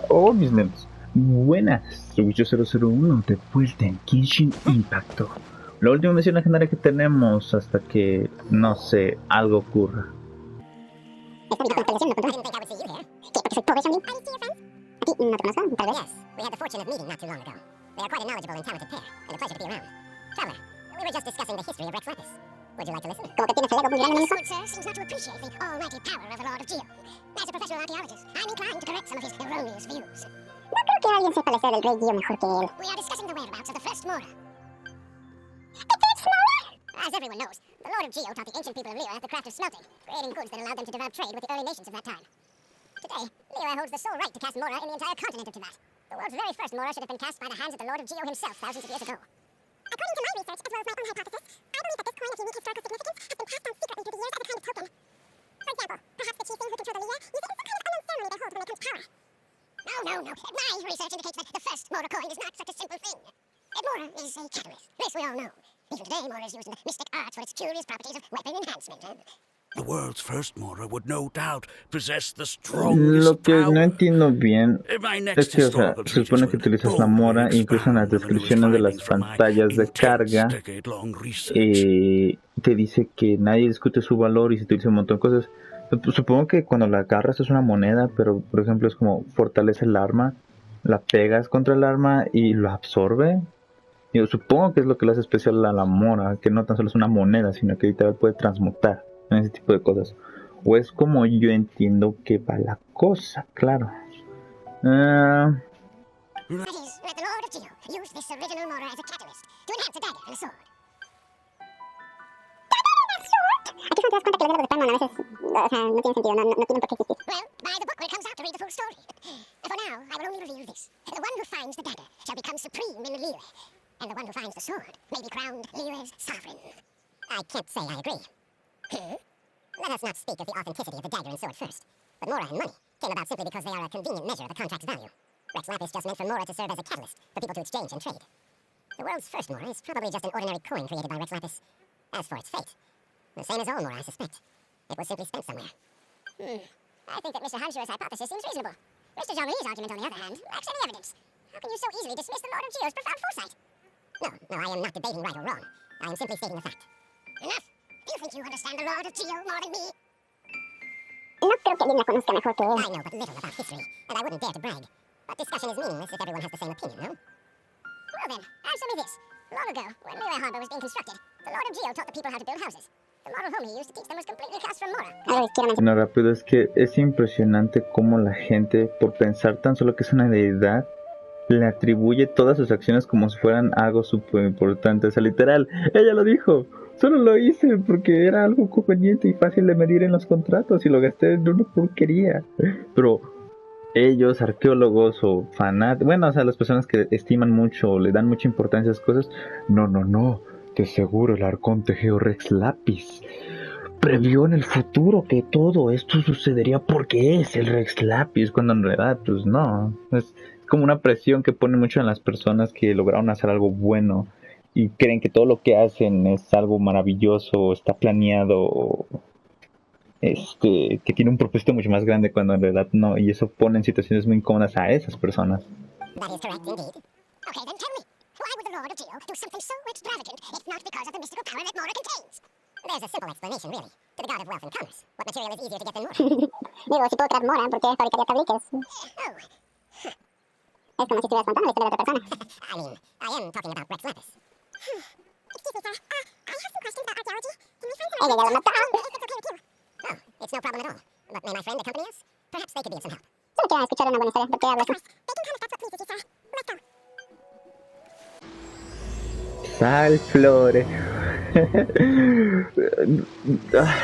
Oh, mis netos. Buenas, soy yo 001 de vuelta en Genshin Impacto. La última misión legendaria que tenemos hasta que, no sé, algo ocurra. Would you like to listen? Como que tienes el ego muy grande, ¿no? Sir seems not to appreciate the almighty power of the Lord of Geo. As a professional archaeologist, I'm inclined to correct some of his erroneous views. No creo que alguien sepa la historia del Rey Geo mejor que él. We are discussing the whereabouts of the first Mora. The first Mora? As everyone knows, the Lord of Geo taught the ancient people of Liyue the craft of smelting, creating goods that allowed them to develop trade with the early nations of that time. Today, Liyue holds the sole right to cast Mora in the entire continent of Tibet. The world's very first Mora should have been cast by the hands of the Lord of Geo himself thousands of years ago. According to my research, as well as my own hypothesis, I believe that this coin of unique historical significance has been passed on secretly through the years as a kind of token. For example, perhaps the chieftains who control the Liyue use it in some kind of unknown ceremony they hold when they come to power. No. My research indicates that the first Mora coin is not such a simple thing. Mora is a catalyst. This we all know. Even today, Mora is used in the mystic arts for its curious properties of weapon enhancement. The world's first Mora would no doubt possess the Lo strongest que no power. entiendo bien My es next que, o sea, historical se supone que treatise will utilizas la boldly mora, incluso en las expound on the newest descripciones de las findings from my pantallas de intense carga, decade-long research. te dice que nadie discute su valor y se utiliza un montón de cosas. Pues, supongo que cuando la agarras es una moneda, pero por ejemplo es como fortalece el arma, la pegas contra el arma y lo absorbe. Yo supongo que es lo que le hace especial a la mora, que no tan solo es una moneda, sino que literal puede transmutar en ese tipo de cosas. O es como yo entiendo que va la cosa, claro. That is, let the Lord of Geo use this original Mora as a catalyst to enhance a dagger and a sword. Aquí no te das cuenta que los diálogos de Paimon a veces, o sea, no tienen sentido, no tienen por qué existir. Well, buy the book when it comes out to read the full story. And for now, I will only reveal this. The one who finds the dagger shall become supreme in Liyue. And the one who finds the sword may be crowned Liyue's sovereign. I can't say I agree. Let us not speak of the authenticity of the dagger and sword first. But Mora and money came about simply because they are a convenient measure of the contract's value. Rex Lapis just meant for Mora to serve as a catalyst for people to exchange and trade. The world's first Mora is probably just an ordinary coin created by Rex Lapis. As for its fate, the same as all Mora, I suspect. It was simply spent somewhere. I think that Mr. Hanshira's hypothesis seems reasonable. Mr. Zhongli's argument, on the other hand, lacks any evidence. How can you so easily dismiss the Lord of Geo's profound foresight? No, I am not debating right or wrong. I am simply stating the fact. Enough! Do you think you understand the Lord of Geo more than me? No creo que alguien la conozca mejor que él. I know but little about history, and I wouldn't dare to brag. But discussion is meaningless if everyone has the same opinion, no? Well then, answer me this. Long ago, when Liyue Harbor was being constructed, the Lord of Geo taught the people how to build houses. The model home he used to teach them was completely cast from Mora. Bueno, rápido, es que es impresionante cómo la gente, por pensar tan solo que es una deidad, le atribuye todas sus acciones como si fueran algo súper importante. O sea, literal, ella lo dijo. Solo lo hice porque era algo conveniente y fácil de medir en los contratos y lo gasté en una porquería. Pero ellos, arqueólogos o fanáticos, bueno, o sea, las personas que estiman mucho o le dan mucha importancia a esas cosas, no, de seguro el arconte Georex Lapis previó en el futuro que todo esto sucedería porque es el Rex Lapis, cuando en realidad, pues no, es como una presión que pone mucho en las personas que lograron hacer algo bueno y creen que todo lo que hacen es algo maravilloso, está planeado, que tiene un propósito mucho más grande cuando en realidad no, y eso pone en situaciones muy incómodas a esas personas. That is correct indeed. Okay, then tell me, why would the Lord of Geo do something so extravagant if not because of the mystical power that Mora contains? There's a simple explanation, really. To the god of wealth and commerce, what material is easier to get than Mora? Digo, si puedo crear Mora, ¿por qué fabricaría tabliques? Es como si estuvieras contando la historia de otra persona. I mean, I am talking about Rex Lapis. Excuse me, sir. I have some questions about archaeology. Can we find some... Ella ya lo mató. If it's okay with you. Oh, it's no problem at all. But may my friend accompany us? Perhaps they could be of some help. Solo quiero escuchar una buena historia. ¿Por qué hablas? Of course. They can come if that's what pleases you, sir. Let's go. Sal, Flore.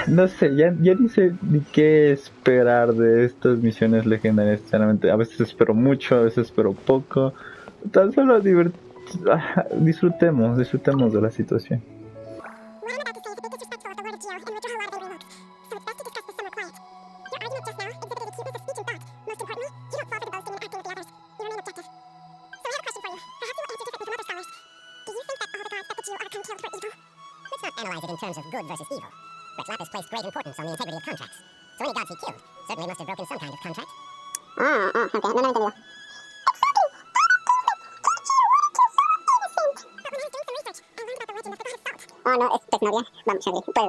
No sé, ya ni sé ni qué esperar de estas misiones legendarias. Sinceramente, a veces espero mucho, a veces espero poco. Tan solo disfrutemos de la situación. What I'm about to say is a bit disrespectful of the Lord of Geo and would draw a lot of angry looks. So it's best to discuss this somewhere quiet. Your argument just now exhibited a cuteness of speech and thought. Most importantly, you don't fall for the boasting and acting of the others. You remain objective. So I have a question for you. Perhaps you will answer differently from other scholars. Do you think that all the gods that the Geo overcome killed were evil? Let's not analyze it in terms of good versus evil. Rex Lapis placed great importance on the integrity of contracts. So any gods he killed certainly must have broken some kind of contract. Ok, no lo he entendido. Oh, no, es Tecnovia. Vamos, Zhongli, puedes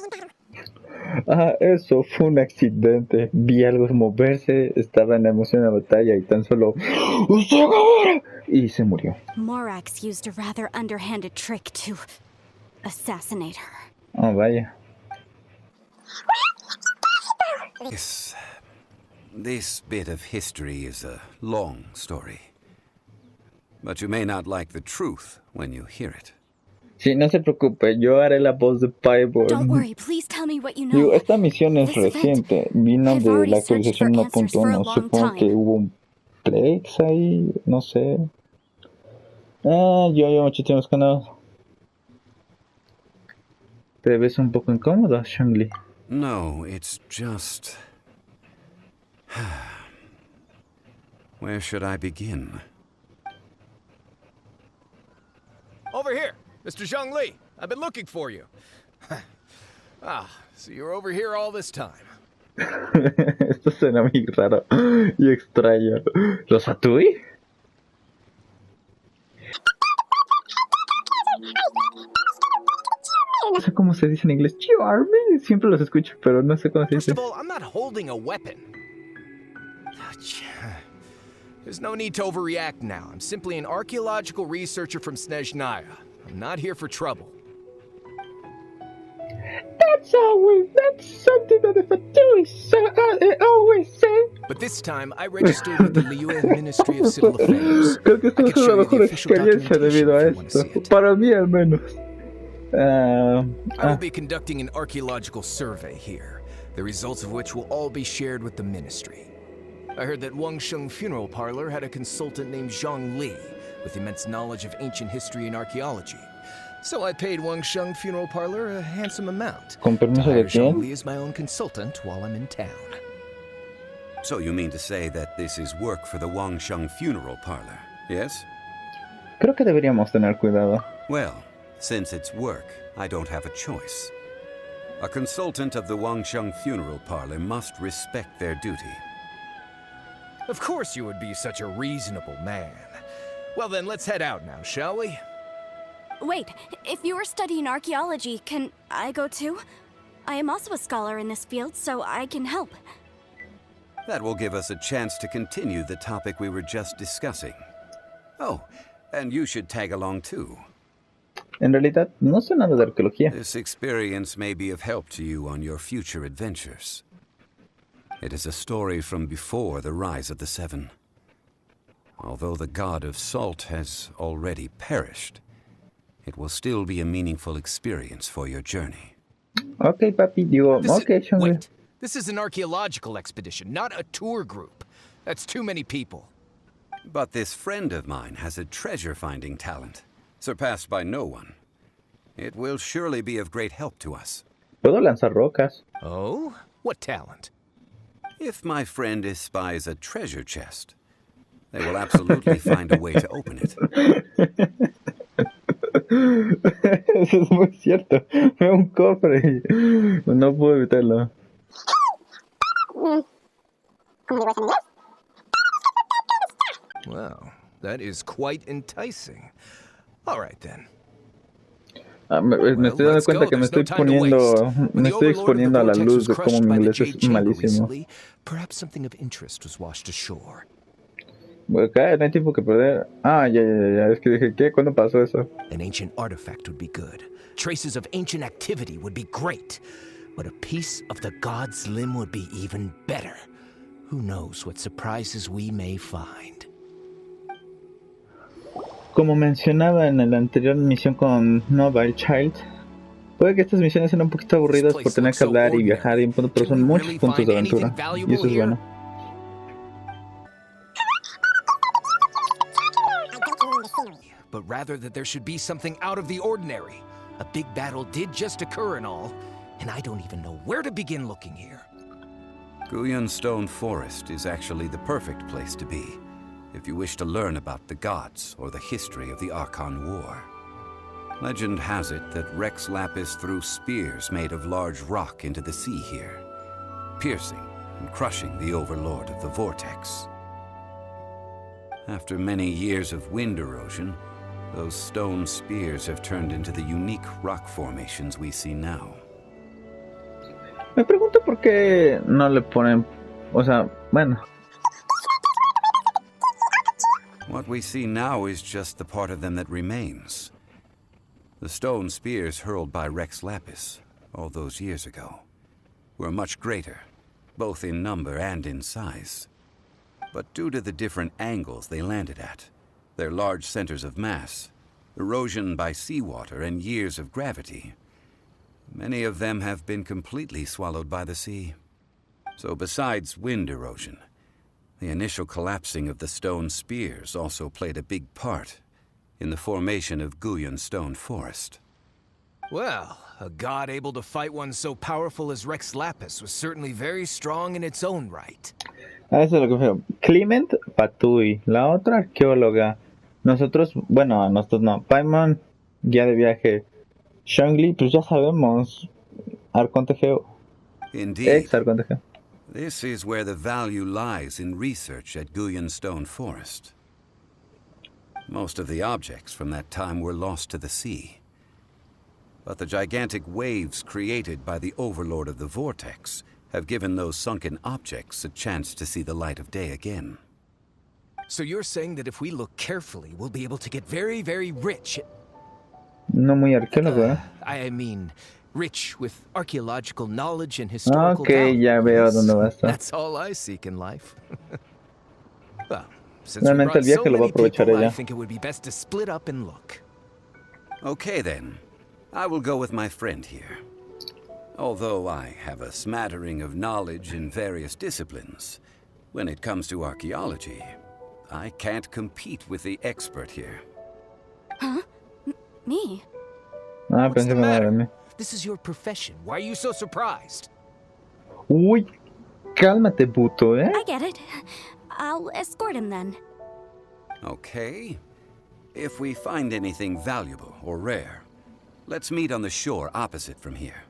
decirlo. Ah, eso fue un accidente. Vi algo moverse, estaba en la emoción de la batalla y tan solo... y se murió. Morax used a rather underhanded trick to assassinate her. Oh, vaya. This bit of history is a long story. But you may not like the truth when you hear it. Sí, no se preocupe, yo haré la voz de Piper. Don't worry, please tell me what you know. Digo, esta misión es This event, reciente, vino I've de already la searched actualización for answers for a 1.1. long Supongo que time. hubo un breaks ahí, no sé. Yo llevo mucho tiempo buscando. Te ves un poco incómodo, Zhongli. No, it's just... Where should I begin? Over here, Mr. Zhongli. I've been looking for you. So you're over here all this time. Esto suena muy raro y extraño. ¿Los Atui? No sé cómo se dice en inglés. Charmy. Siempre los escucho, pero no sé cómo se First dice. of all, I'm not holding a weapon. There's no need to overreact now. I'm simply an archaeological researcher from Snezhnaya. I'm not here for trouble. That's something that the Fatui always say. But this time, I registered with the Liyue Ministry of Civil Affairs. Creo que I esta could es la show you the mejor official experiencia documentation debido a if you want to esto. see it. Para mí al menos. I will be conducting an archaeological survey here, the results of which will all be shared with the ministry. I heard that Wangsheng Funeral Parlor had a consultant named Zhongli with immense knowledge of ancient history and archaeology. So I paid Wangsheng Funeral Parlor a handsome amount ¿Con to permiso hire de quién? Zhongli as my own consultant while I'm in town. So you mean to say that this is work for the Wangsheng Funeral Parlor, yes? Creo que deberíamos tener cuidado. Well, since it's work, I don't have a choice. A consultant of the Wangsheng Funeral Parlor must respect their duty. Of course you would be such a reasonable man. Well then, let's head out now, shall we? Wait, if you are studying archaeology, can I go too? I am also a scholar in this field, so I can help. That will give us a chance to continue the topic we were just discussing. Oh, and you should tag along too. En realidad, no sé nada de arqueología. This experience may be of help to you on your future adventures. It is a story from before the rise of the Seven. Although the god of salt has already perished, it will still be a meaningful experience for your journey. Ok, papi, digo, ok, Zhongli. Wait, this is an archaeological expedition, not a tour group. That's too many people. But this friend of mine has a treasure-finding talent, surpassed by no one. It will surely be of great help to us. Puedo lanzar rocas. Oh? What talent? If my friend espies a treasure chest, they will absolutely find a way to open it. Eso es muy cierto. Veo un cofre y no puedo evitarlo. ¿Cómo digo eso en inglés? Wow, that is quite enticing. All right then. Me estoy dando cuenta que me estoy exponiendo a la luz de cómo mi inglés es malísimo. Perhaps something of interest was washed ashore. Acá no hay tiempo que perder. Ya. Es que dije, ¿qué? ¿Cuándo pasó eso? An ancient artifact would be good. Traces of ancient activity would be great. But a piece of the god's limb would be even better. Who knows what surprises we may find. Como mencionaba en la anterior misión con Mobile Child, puede que estas misiones sean un poquito aburridas por tener que hablar y viajar y un punto, pero son muchos puntos de aventura. Y eso es bueno. But rather that there should be something out of the ordinary. A big battle did just occur and all, and I don't even know where to begin looking here. Guyan Stone Forest is actually the perfect place to be, if you wish to learn about the gods or the history of the Archon War. Legend has it that Rex Lapis threw spears made of large rock into the sea here. piercing and crushing the overlord of the vortex. After many years of wind erosion, those stone spears have turned into the unique rock formations we see now. Me pregunto por qué no le ponen, o sea, bueno. What we see now is just the part of them that remains. The stone spears hurled by Rex Lapis all those years ago were much greater, both in number and in size. But due to the different angles they landed at, their large centers of mass, erosion by seawater, and years of gravity, many of them have been completely swallowed by the sea. So besides wind erosion, the initial collapsing of the stone spears also played a big part in the formation of Guyon Stone Forest. Well, a god able to fight one so powerful as Rex Lapis was certainly very strong in its own right. A eso es lo que veo. Clement Patui, la otra arqueóloga. Nosotros, bueno, nosotros no. Paimon, guía de viaje. Zhongli, pues ya sabemos. Arconte Geo. Indeed. Ex Arconte Geo. This is where the value lies in research at Guyon Stone Forest. Most of the objects from that time were lost to the sea. But the gigantic waves created by the overlord of the vortex have given those sunken objects a chance to see the light of day again. So you're saying that if we look carefully, we'll be able to get very, very rich. No muy arqueólogo, ¿eh? I mean, rich with archaeological knowledge and historical Okay, value. ya veo dónde va a estar. That's all I seek in life. Well, since we Realmente el brought so viaje lo va a many aprovechar people, I ella. think it would be best to split up and look. Okay then, I will go with my friend here. Although I have a smattering of knowledge in various disciplines, when it comes to archaeology, I can't compete with the expert here. Huh? Me? Ah, What's pensé the que me iba a matter? mí. This is your profession. Why are you so surprised? Uy, cálmate, puto, ¿eh? I get it. I'll escort him then. Okay. If we find anything valuable or rare, let's meet on the shore opposite from here.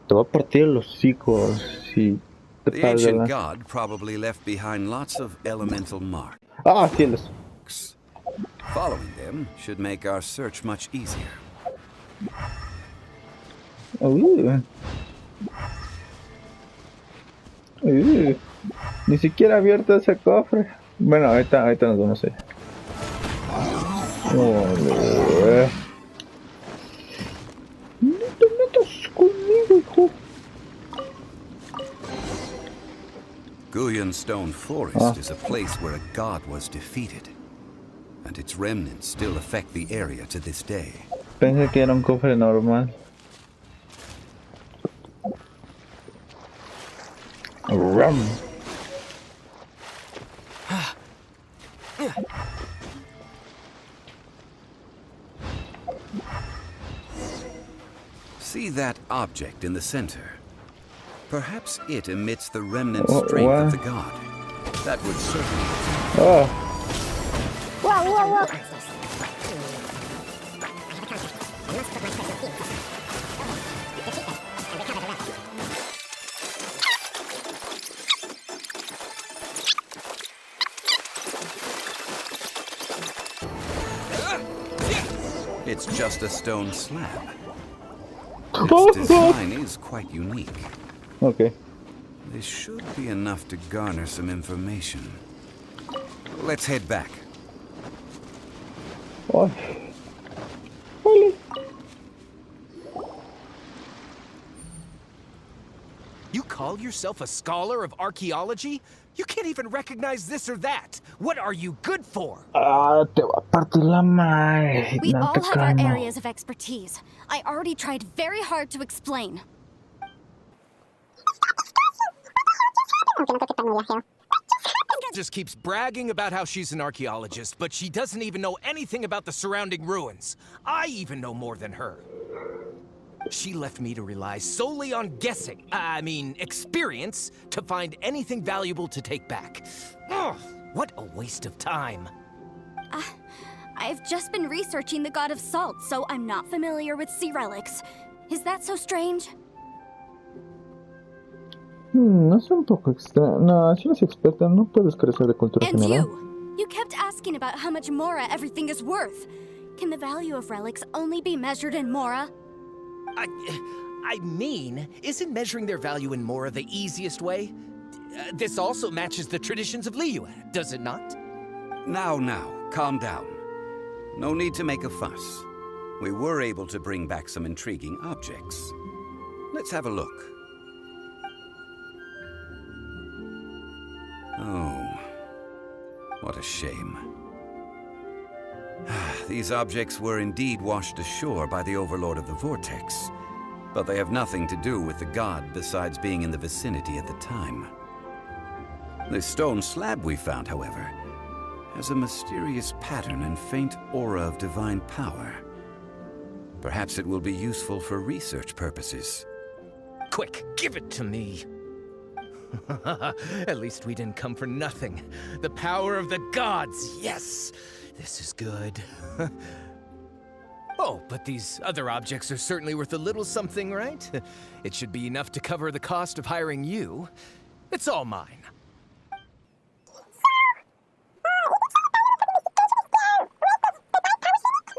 Te va a partir los hocicos si te The paras, ancient ¿verdad? god probably left behind lots of elemental marks. Ah, cielos. Following them should make our search much easier. Ni siquiera abierto ese cofre. Bueno, ahorita nos vamos a ir. Ole. No te metas conmigo, hijo. Guyon Stone Forest is a place where a god was defeated, and its remnants still affect the area to this day. Pensé que era un cofre normal. Rum. See that object in the center? Perhaps it emits the remnant Oh, strength what? of the god. That would certainly... Oh, Whoa, whoa, whoa. It's just a stone slab. Oh, Its design is quite unique. ok. This should be enough to garner some information. Let's head back. Oh. Ole. You call yourself a scholar of archaeology? You can't even recognize this or that. What are you good for? Ah, te va a partir la madre. We No all te have our calmo. areas of expertise. I already tried very hard to explain. Aunque no creo que tan viajero. Just keeps bragging about how she's an archaeologist, but she doesn't even know anything about the surrounding ruins. I even know more than her. She left me to rely solely on guessing, experience, to find anything valuable to take back. Ugh, what a waste of time. I've just been researching the god of salt, so I'm not familiar with sea relics. Is that so strange? No es un poco extraño. No, si eres experta, no puedes carecer de cultura And general. you kept asking about how much Mora everything is worth. Can the value of relics only be measured in Mora? I mean, isn't measuring their value in Mora the easiest way? This also matches the traditions of Liyue, does it not? Now, calm down. No need to make a fuss. We were able to bring back some intriguing objects. Let's have a look. Oh, what a shame. These objects were indeed washed ashore by the Overlord of the Vortex, but they have nothing to do with the god besides being in the vicinity at the time. The stone slab we found, however, has a mysterious pattern and faint aura of divine power. Perhaps it will be useful for research purposes. Quick, give it to me. At least we didn't come for nothing. The power of the gods, yes! This is good. Oh, but these other objects are certainly worth a little something, right? It should be enough to cover the cost of hiring you. It's all mine.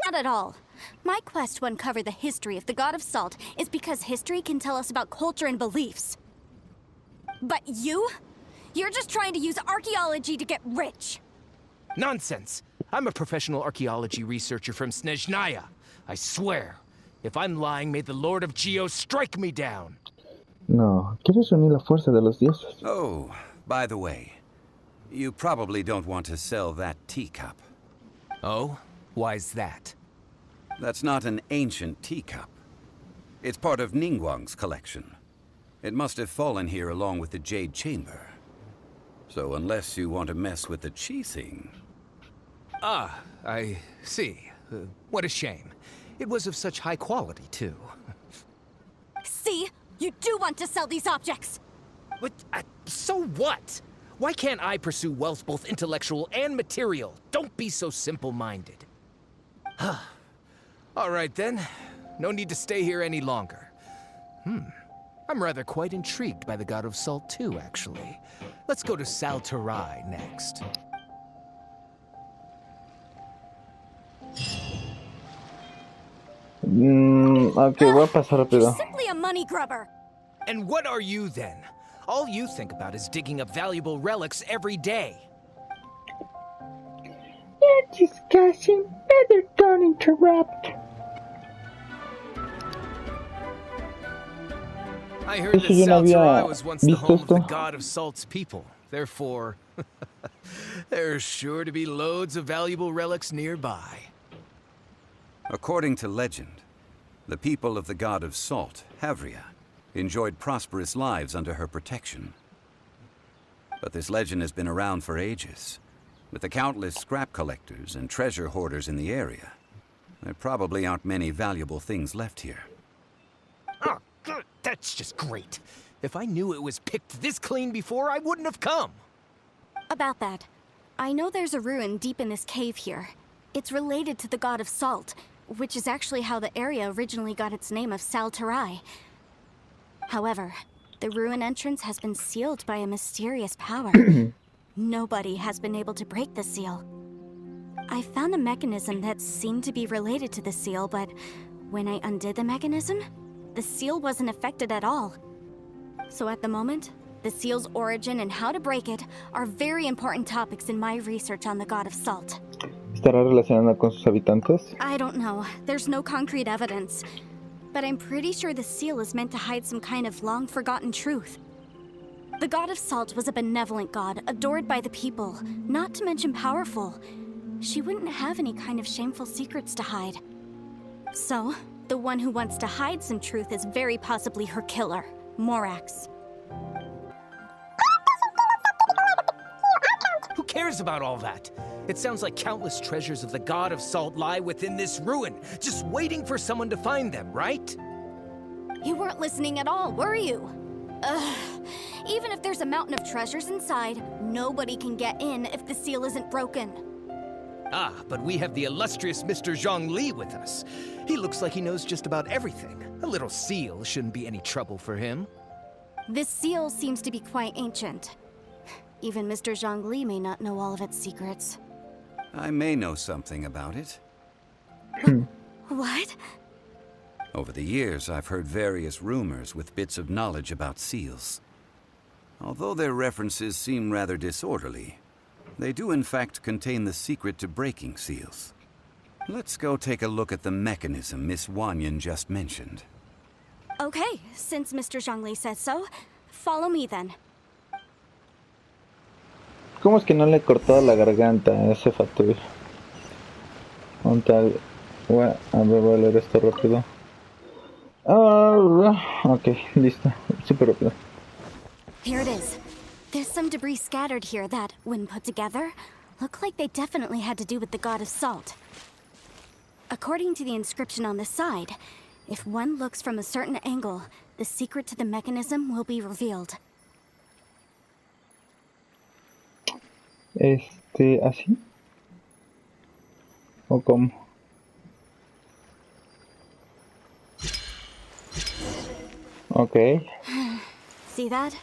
Not at all. My quest to uncover the history of the God of Salt is because history can tell us about culture and beliefs. But you're just trying to use archaeology to get rich. Nonsense! I'm a professional archaeology researcher from Snezhnaya. I swear, if I'm lying, may the Lord of Geo strike me down. No, quieres unir la fuerza de los dioses. Oh, by the way, you probably don't want to sell that teacup. Oh? Why's that? That's not an ancient teacup. It's part of Ningguang's collection. It must have fallen here along with the Jade Chamber. So unless you want to mess with the Qixing... Ah, I see. What a shame. It was of such high quality, too. See? You do want to sell these objects! But, so what? Why can't I pursue wealth both intellectual and material? Don't be so simple-minded. All right, then. No need to stay here any longer. I'm rather quite intrigued by the God of Salt, too, actually. Let's go to Sal Tarai next. Ok, voy a pasar rápido. You're simply a money grubber. And what are you, then? All you think about is digging up valuable relics every day. You're discussing. Better don't interrupt. I heard that Eso yo no Sal había Tarai was once the visto home of the esto. God of Salt's people. Therefore, there's sure to be loads of valuable relics nearby. According to legend, the people of the God of Salt, Havria, enjoyed prosperous lives under her protection. But this legend has been around for ages. With the countless scrap collectors and treasure hoarders in the area, there probably aren't many valuable things left here. Oh, good. That's just great. If I knew it was picked this clean before, I wouldn't have come. About that, I know there's a ruin deep in this cave here. It's related to the God of Salt, which is actually how the area originally got its name of Sal Tarai. However, the ruin entrance has been sealed by a mysterious power. Nobody has been able to break the seal. I found a mechanism that seemed to be related to the seal, but when I undid the mechanism, the seal wasn't affected at all. So at the moment, the seal's origin and how to break it are very important topics in my research on the God of Salt. ¿Estará relacionada con sus habitantes? I don't know. There's no concrete evidence. But I'm pretty sure the seal is meant to hide some kind of long-forgotten truth. The God of Salt was a benevolent god, adored by the people, not to mention powerful. She wouldn't have any kind of shameful secrets to hide. So, the one who wants to hide some truth is very possibly her killer, Morax. Who cares about all that? It sounds like countless treasures of the God of Salt lie within this ruin, just waiting for someone to find them, right? You weren't listening at all, were you? Ugh. Even if there's a mountain of treasures inside, nobody can get in if the seal isn't broken. Ah, but we have the illustrious Mr. Zhongli with us. He looks like he knows just about everything. A little seal shouldn't be any trouble for him. This seal seems to be quite ancient. Even Mr. Zhongli may not know all of its secrets. I may know something about it. What? Over the years, I've heard various rumors with bits of knowledge about seals. Although their references seem rather disorderly, they do in fact contain the secret to breaking seals. Let's go take a look at the mechanism Miss Wanyan just mentioned. Okay, since Mr. Zhongli says so, follow me then. ¿Cómo es que no le he cortado la garganta a ese Fatul? Un tal... Bueno, a ver, voy a leer esto rápido. Ok, listo. Súper rápido. Here it is. There's some debris scattered here that, when put together, look like they definitely had to do with the god of salt. According to the inscription on the side, if one looks from a certain angle, the secret to the mechanism will be revealed. ¿Así? ¿O cómo? Okay. See that?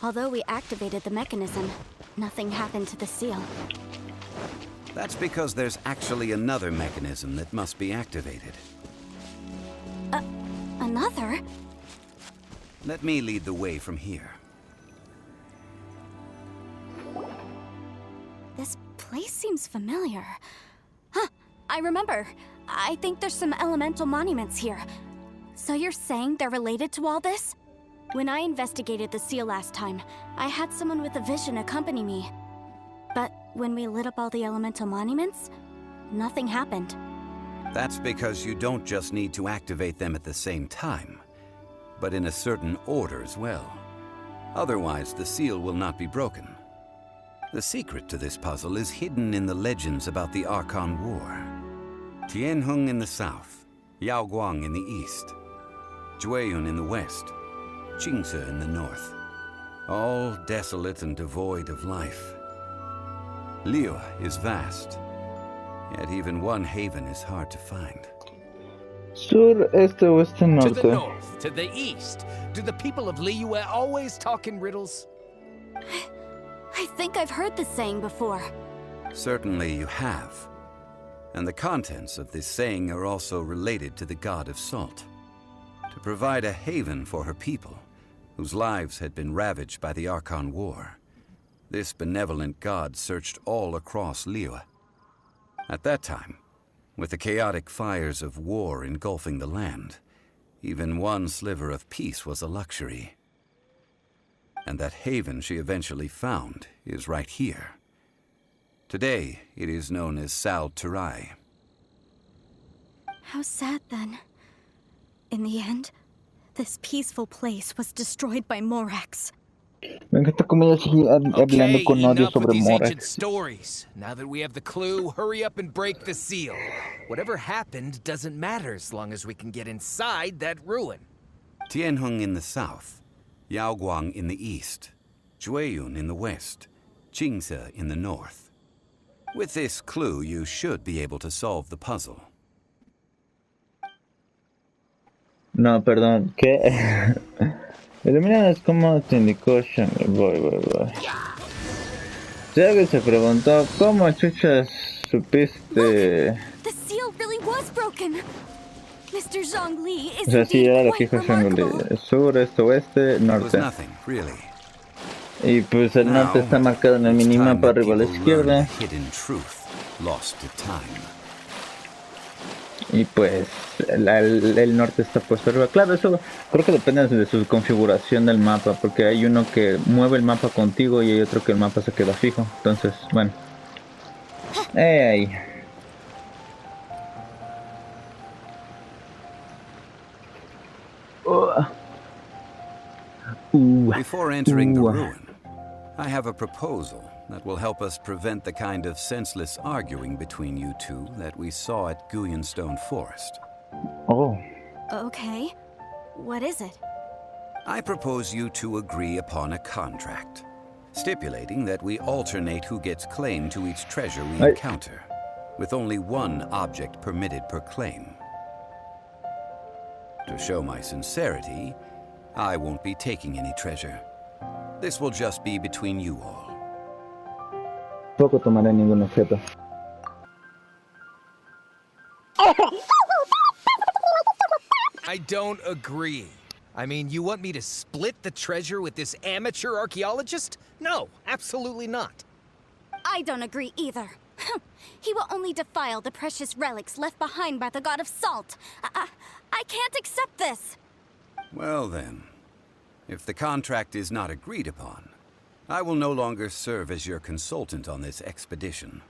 Although we activated the mechanism, nothing happened to the seal. That's because there's actually another mechanism that must be activated. Another? Let me lead the way from here. This place seems familiar. Huh, I remember. I think there's some elemental monuments here. So you're saying they're related to all this? When I investigated the seal last time, I had someone with a vision accompany me. But when we lit up all the elemental monuments, nothing happened. That's because you don't just need to activate them at the same time, but in a certain order as well. Otherwise, the seal will not be broken. The secret to this puzzle is hidden in the legends about the Archon War. Tianheng in the south, Yaoguang in the east, Jueyun in the west, Qingce in the north. All desolate and devoid of life. Liyue is vast, yet even one haven is hard to find. Sur, este, oeste, norte. To the north, to the east. Do the people of Liyue always talk in riddles? I think I've heard this saying before. Certainly you have. And the contents of this saying are also related to the god of salt. To provide a haven for her people, whose lives had been ravaged by the Archon War, this benevolent god searched all across Liyue. At that time, with the chaotic fires of war engulfing the land, even one sliver of peace was a luxury. And that haven she eventually found is right here. Today, it is known as Sal Terai. How sad then. In the end, this peaceful place was destroyed by Morax. Me encanta cómo ella sigue hablando con odio enough with sobre these ancient Morax. stories. Now that we have the clue, hurry up and break the seal. Whatever happened doesn't matter as long as we can get inside that ruin. Tianheng in the south, Yaoguang in the east, Jueyun in the west, Qingce in the north. With this clue, you should be able to solve the puzzle. No, perdón, ¿qué? Ilumina es como te indicó Shanghai. Voy. Si alguien se preguntó, ¿cómo chuchas supiste? The seal really was broken. Mr. Zhongli is O sea, sí, era lo que quite dijo Shanghai. remarkable. Sur, este, oeste, It was norte. nothing, really. Y pues el norte está marcado en el It's time minimapa that arriba a la people learn izquierda. the hidden truth, lost to time. Y pues el norte está puesto arriba. Claro, eso creo que depende de su configuración del mapa, porque hay uno que mueve el mapa contigo y hay otro que el mapa se queda fijo. Entonces, bueno. Ahí. Before entering the ruin, I have a proposal that will help us prevent the kind of senseless arguing between you two that we saw at Guyenstone Forest. Oh. Okay. What is it? I propose you two agree upon a contract, stipulating that we alternate who gets claim to each treasure we encounter, with only one object permitted per claim. To show my sincerity, I won't be taking any treasure. This will just be between you all. Poco tomaré ningún objeto. I don't agree. I mean, you want me to split the treasure with this amateur archaeologist? No, absolutely not. I don't agree either. He will only defile the precious relics left behind by the god of salt. I can't accept this. Well then, if the contract is not agreed upon, I will no longer serve as your consultant on this expedition.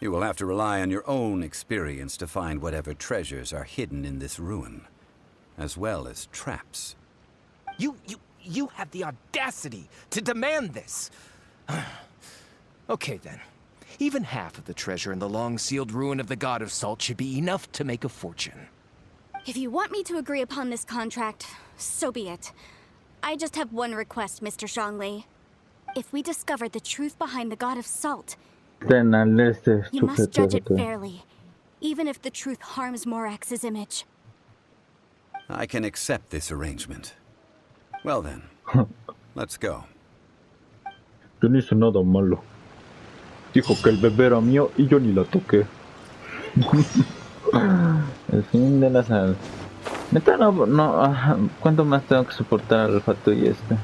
You will have to rely on your own experience to find whatever treasures are hidden in this ruin, as well as traps. You have the audacity to demand this. Okay then. Even half of the treasure in the long-sealed ruin of the god of salt should be enough to make a fortune. If you want me to agree upon this contract, so be it. I just have one request, Mr. Zhongli. If we discover the truth behind the god of salt, you must judge it fairly, even if the truth harms Morax's image. I can accept this arrangement. Well then, let's go. Yo no hice nada malo. Dijo que el bebé era mío y yo ni la toqué. El fin de la sal. Neta no, ¿cuánto más tengo que soportar al olfato y este?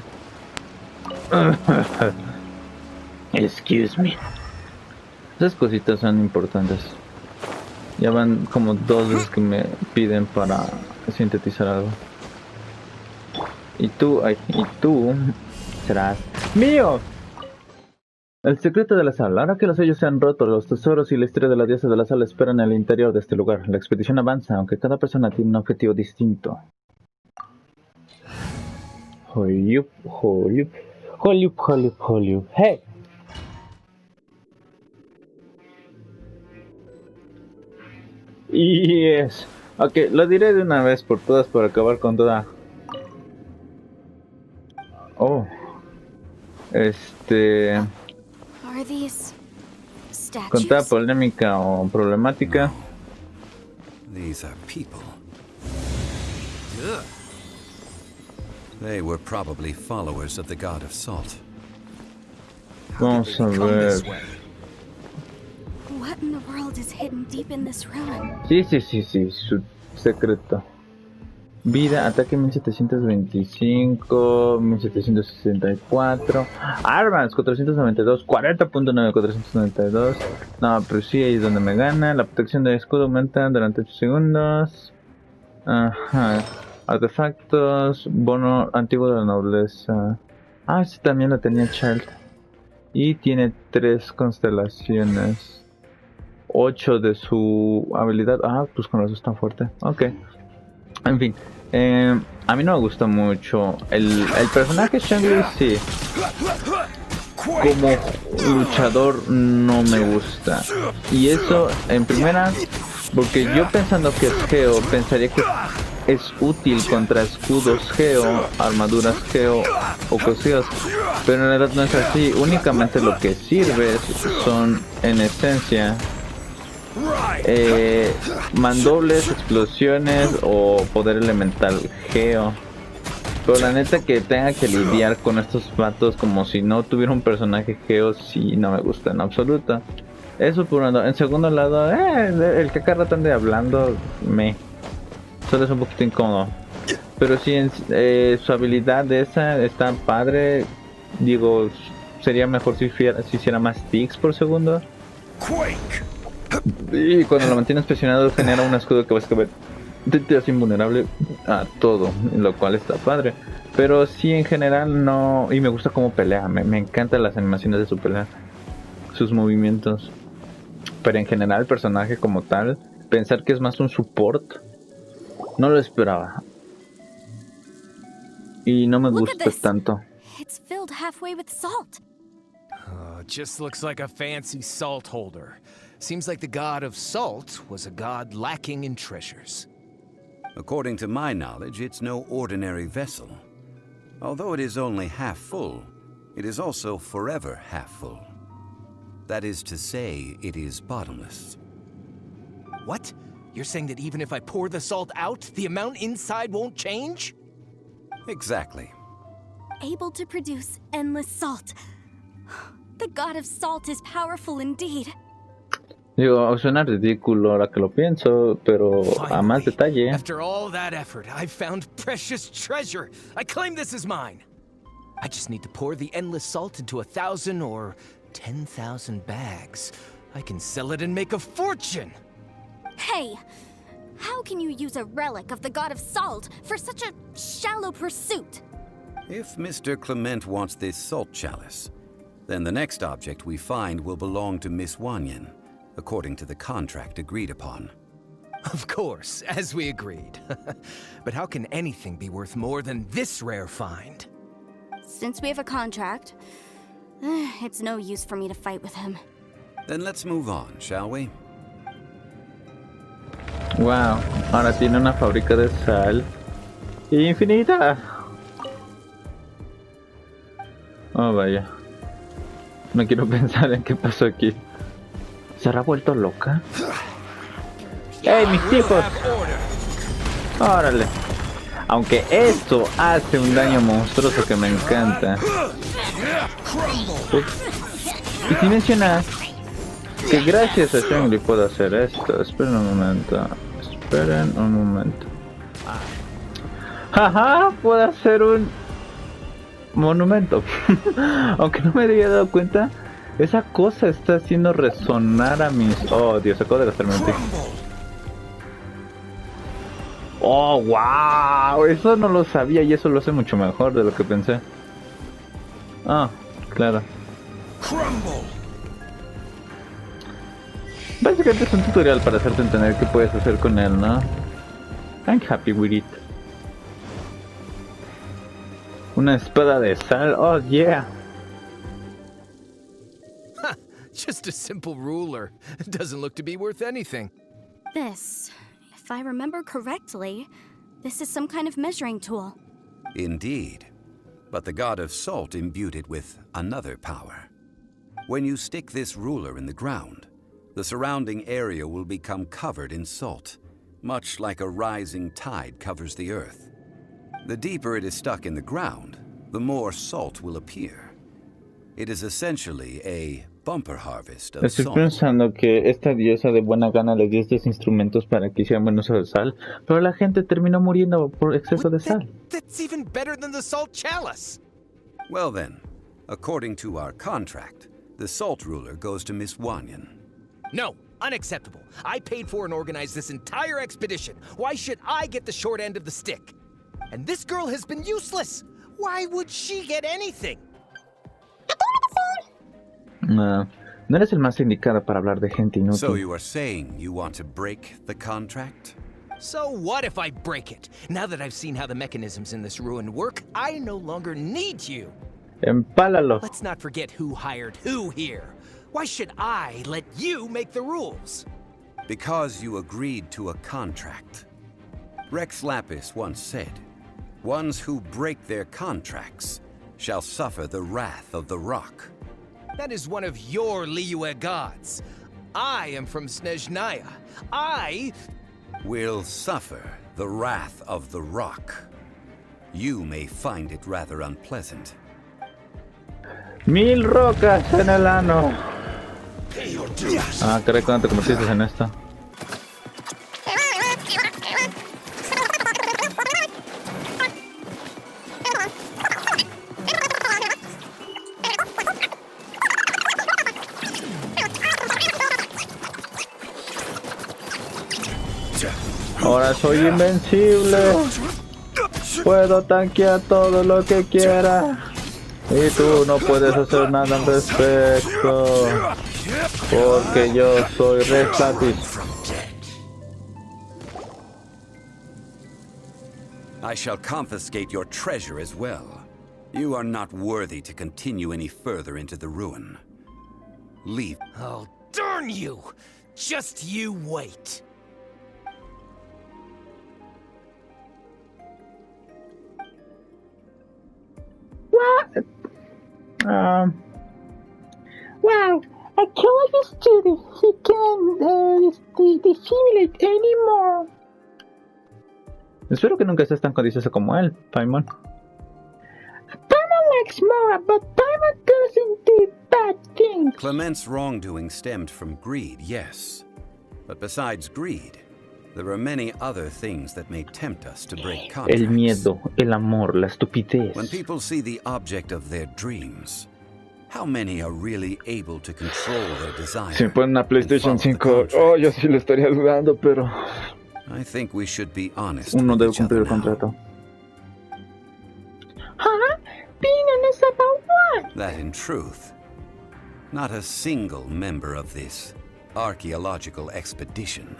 Excuse me. Esas cositas son importantes. Ya van como 2 veces que me piden para sintetizar algo. Y tú serás mío. El secreto de la sal. Ahora que los sellos se han roto, los tesoros y la historia de la diosa de la sal esperan en el interior de este lugar. La expedición avanza, aunque cada persona tiene un objetivo distinto. Hoyup. ¡Hey! Yes. Ok, lo diré de una vez por todas para acabar con toda... Oh. Are these Con toda statues? polémica o problemática. These are people. They were probably followers of the god of salt. Vamos a ver. What in the world is hidden deep in this ruin? Sí, su secreto. Vida, ataque 1725, 1764. Armas, 492, 40.9, 492. No, pero sí, ahí es donde me gana. La protección del escudo aumenta durante 8 segundos. Ajá. Artefactos, bono antiguo de la nobleza. Ah, ese también lo tenía Child. Y tiene 3 constelaciones. 8 de su habilidad. Ah, pues con eso está fuerte. Ok. En fin. A mí no me gusta mucho. El personaje Zhongli sí. Como luchador no me gusta. Y eso en primera. Porque yo pensando que es Geo, pensaría que es útil contra escudos Geo, armaduras Geo o cosidos. Pero en realidad no es así. Únicamente lo que sirve son en esencia mandobles, explosiones o poder elemental Geo. Pero la neta que tenga que lidiar con estos vatos como si no tuviera un personaje Geo, sí no me gusta en absoluto. Eso por un lado. En segundo lado, el que cada rato ande hablando solo es un poquito incómodo. Pero sí, su habilidad esa está padre. Digo, sería mejor si hiciera más ticks por segundo. Y cuando lo mantienes presionado genera un escudo que básicamente te hace invulnerable a todo, lo cual está padre. Pero sí, en general no. Y me gusta cómo pelea, me encantan las animaciones de su pelea, sus movimientos. Pero en general el personaje como tal, pensar que es más un support, no lo esperaba. Y no me gusta tanto. It's filled halfway with salt. Just looks like a fancy salt holder. Seems like the god of salt was a god lacking in treasures. According to my knowledge, it's no ordinary vessel. Although it is only half full, it is also forever half full. That is to say, it is bottomless. What? You're saying that even if I pour the salt out, the amount inside won't change? Exactly. Able to produce endless salt. The god of salt is powerful indeed. Digo, suena ridículo ahora que lo pienso, pero a más Finally, detalle. after all that effort, I've found precious treasure. I claim this as mine. I just need to pour the endless salt into 1,000 or 10,000 bags. I can sell it and make a fortune. Hey, how can you use a relic of the god of salt for such a shallow pursuit? If Mr. Clement wants this salt chalice, then the next object we find will belong to Miss Wanyan, according to the contract agreed upon. Of course, as we agreed. But how can anything be worth more than this rare find? Since we have a contract, it's no use for me to fight with him. Then let's move on, shall we? Wow, ahora tiene una fábrica de sal infinita. Oh, vaya. No quiero pensar en qué pasó aquí. ¿Se habrá vuelto loca? ¡Ey, mis hijos! ¡Órale! Aunque esto hace un daño monstruoso que me encanta. Ups. Y sin mencionar que gracias a Zhongli puedo hacer esto. Esperen un momento. Esperen un momento. ¡Jaja! Puedo hacer un monumento. Aunque no me había dado cuenta, esa cosa está haciendo resonar a mis... Oh, Dios, acabo de gastarme un tic. Oh, wow, eso no lo sabía y eso lo hace mucho mejor de lo que pensé. Ah, claro. Básicamente es un tutorial para hacerte entender qué puedes hacer con él, ¿no? I'm happy with it. Una espada de sal, oh yeah. Just a simple ruler. It doesn't look to be worth anything. This, if I remember correctly, this is some kind of measuring tool. Indeed. But the god of salt imbued it with another power. When you stick this ruler in the ground, the surrounding area will become covered in salt, much like a rising tide covers the earth. The deeper it is stuck in the ground, the more salt will appear. It is essentially a bumper harvest of Estoy salt. pensando que esta diosa de buena gana le dio estos instrumentos para que hicieran buen uso de sal, pero la gente terminó muriendo por exceso de sal. That's even better than the salt chalice. Well then, according to our contract, the salt ruler goes to Miss Wanyan. No, unacceptable. I paid for and organized this entire expedition. Why should I get the short end of the stick? And this girl has been useless. Why would she get anything? No, no eres el más indicado para hablar de gente inútil. So you are saying you want to break the contract? So what if I break it? Now that I've seen how the mechanisms in this ruin work, I no longer need you. Empálalo. Let's not forget who hired who here. Why should I let you make the rules? Because you agreed to a contract. Rex Lapis once said, "Ones who break their contracts shall suffer the wrath of the rock." That is one of your Liyue gods. I am from Snezhnaya. I will suffer the wrath of the rock. You may find it rather unpleasant. 1000 rocas en el ano. Ah, caray, ¿cuándo te convertiste en esto? Ahora soy invencible. Puedo tanquear todo lo que quiera. Y tú no puedes hacer nada al respecto. Porque yo soy Rex Lapis. I shall confiscate your treasure as well. You are not worthy to continue any further into the ruin. Leave. Oh, darn you! Just you wait. What? Wow, I can't like this dude. He can't dissimulate anymore. Espero que nunca estés tan codicioso como él, Paimon. Mora, but Paimon doesn't do bad things. Clement's wrongdoing stemmed from greed, yes. But besides greed, there are many other things that may tempt us to break contracts. El miedo, el amor, la estupidez. When people see the object of their dreams, how many are really able to control their desire? Si me ponen una PlayStation 5, oh, yo sí le estaría dudando, pero I think we should be honest uno with debe each other cumplir el now. contrato. Huh? Being honest about what? That in truth, not a single member of this archaeological expedition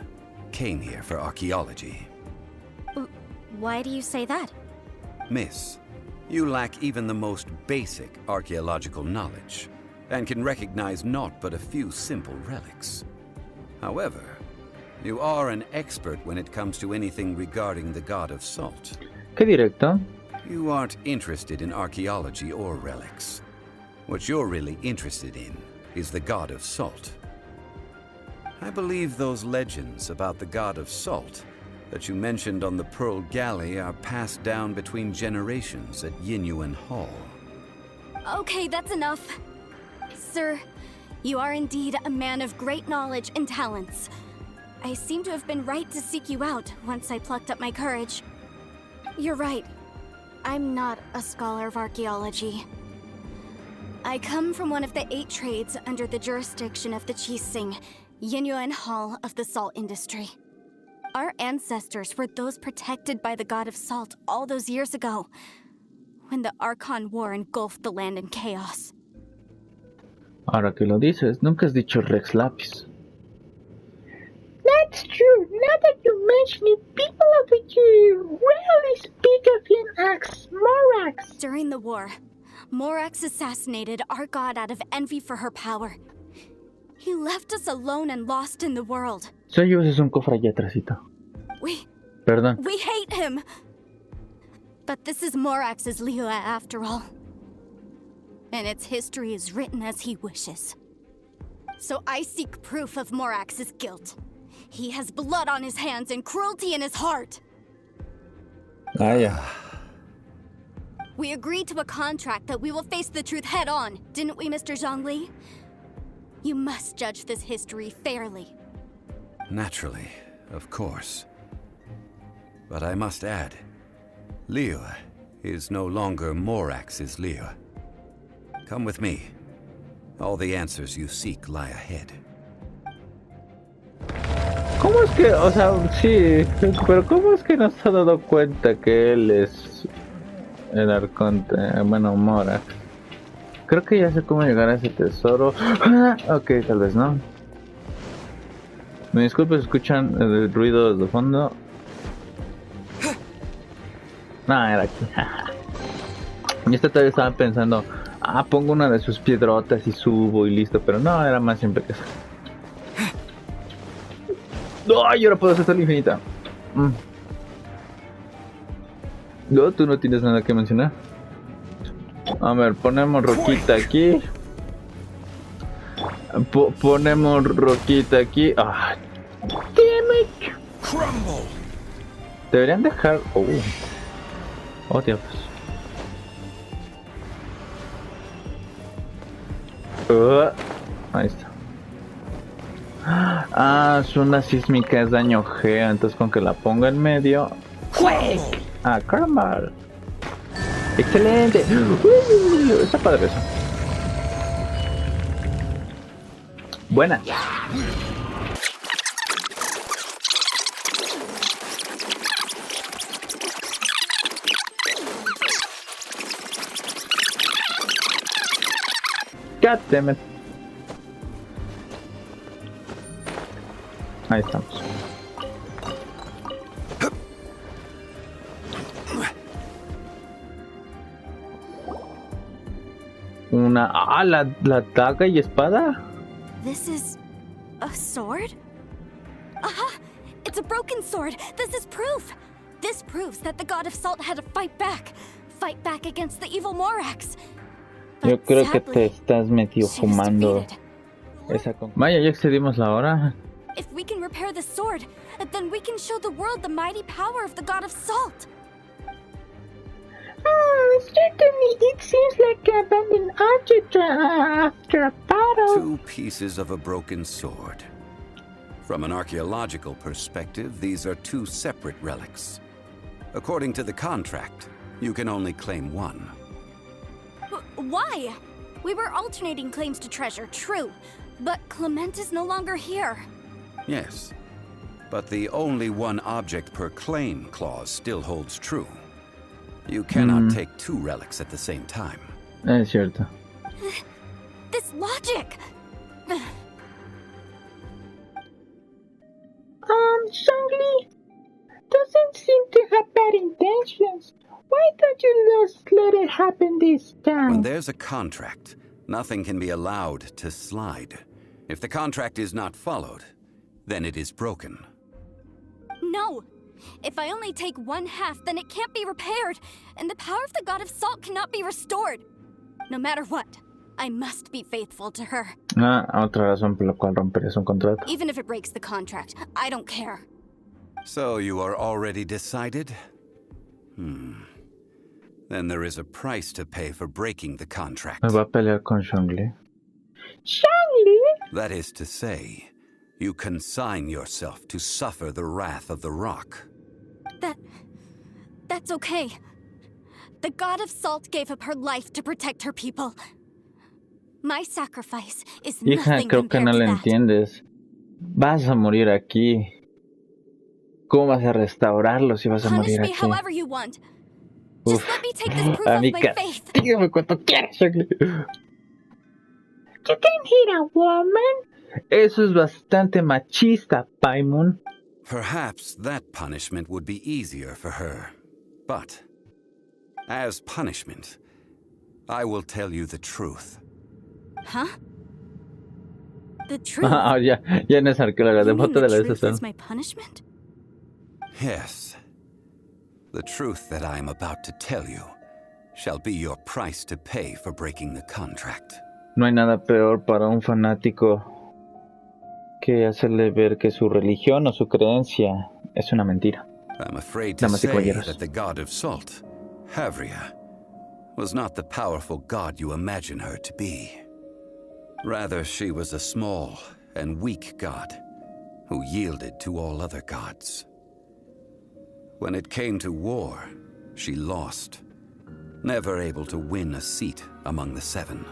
came here for archaeology. Why do you say that? Miss, you lack even the most basic archaeological knowledge, and can recognize naught but a few simple relics. However, you are an expert when it comes to anything regarding the god of salt. Qué directo. You aren't interested in archaeology or relics. What you're really interested in is the god of salt. I believe those legends about the god of salt that you mentioned on the Pearl Galley are passed down between generations at Yinyuan Hall. Okay, that's enough. Sir, you are indeed a man of great knowledge and talents. I seem to have been right to seek you out once I plucked up my courage. You're right. I'm not a scholar of archaeology. I come from one of the 8 trades under the jurisdiction of the Qixing, Yinyuan Hall of the salt industry. Our ancestors were those protected by the god of salt all those years ago, when the Archon War engulfed the land in chaos. Ahora que lo dices, nunca has dicho Rex Lapis. That's true. Now that you mention it, people of the Yuyu rarely speak of him as Morax. During the war, Morax assassinated our god out of envy for her power. He left us alone and lost in the world. Soy yo, ese es un cofre allá atrásito. Perdón. We hate him! But this is Morax's Liyue after all. And its history is written as he wishes. So I seek proof of Morax's guilt. He has blood on his hands and cruelty in his heart. Ah, yeah. We agreed to a contract that we will face the truth head on, didn't we, Mr. Zhongli? You must judge this history fairly. Naturally, of course. But I must add, Liyue is no longer Morax's Liyue. Come with me. All the answers you seek lie ahead. ¿Cómo es que, o sea, sí, pero cómo es que no se ha dado cuenta que él es el arconte, bueno, Morax? Creo que ya sé cómo llegar a ese tesoro. Ah, ok, tal vez no. Me disculpo si escuchan el ruido desde el fondo. No, era aquí. Y esta todavía estaba pensando, pongo una de sus piedrotas y subo y listo, pero no, era más simple que eso. ¡Ay! Ahora puedo hacer la infinita. No, tú no tienes nada que mencionar. A ver, ponemos roquita aquí. Ponemos roquita aquí. ¡Ah! ¡Damn it! Deberían dejar... Oh, Dios. Ahí está. Es una sísmica, es daño G, entonces con que la ponga en medio. Caramba. Excelente. Está padre eso. Buena. God damn it. Ahí estamos. Una... la daga y espada. This is a sword? Aha! It's a broken sword! This is proof! This proves that the god of salt had to fight back against the evil Morax. Yo creo que te estás metido fumando esa con... Vaya, ya excedimos la hora. If we can repair the sword, then we can show the world the mighty power of the god of salt. certainly it seems like an abandoned object after a battle. 2 pieces of a broken sword. From an archaeological perspective, these are 2 separate relics. According to the contract, you can only claim 1. Why? We were alternating claims to treasure, true. But Clement is no longer here. Yes, but the only 1 object per claim clause still holds true. You cannot take 2 relics at the same time. Es cierto. This logic! Zhongli doesn't seem to have bad intentions. Why don't you just let it happen this time? When there's a contract, nothing can be allowed to slide. If the contract is not followed, then it is broken. No! If I only take 1/2, then it can't be repaired, and the power of the God of Salt cannot be restored. No matter what, I must be faithful to her. Otra razón por la cual romperías un contrato. Even if it breaks the contract, I don't care. So you are already decided? Then there is a price to pay for breaking the contract. Me va a pelear con Zhongli. Zhongli? That is to say, you consign yourself to suffer the wrath of the rock. That's okay. The God of Salt gave up her life to protect her people. My sacrifice is Hija, nothing creo que compared no to le that. entiendes. Vas a morir aquí. ¿Cómo vas a restaurarlo si vas a Punish morir me aquí? however you want. Just let me take this proof A of mí my faith. castígame cuanto quieras, Zhongli. You can hit a woman? Eso es bastante machista, Paimon. Perhaps that punishment would be easier for her. But, as punishment, I will tell you the truth. Huh? The truth? Ya no es arqueóloga, de You mean foto de the la truth SSL. is my punishment? Yes. The truth that I am about to tell you shall be your price to pay for breaking the contract. No hay nada peor para un fanático que hacerle ver que su religión o su creencia es una mentira. I'm afraid to Damas y say caballeros. that the god of salt, Havria, was not the powerful god you imagine her to be. Rather, she was a small and weak god who yielded to all other gods. When it came to war, she lost, never able to win a seat among the 7.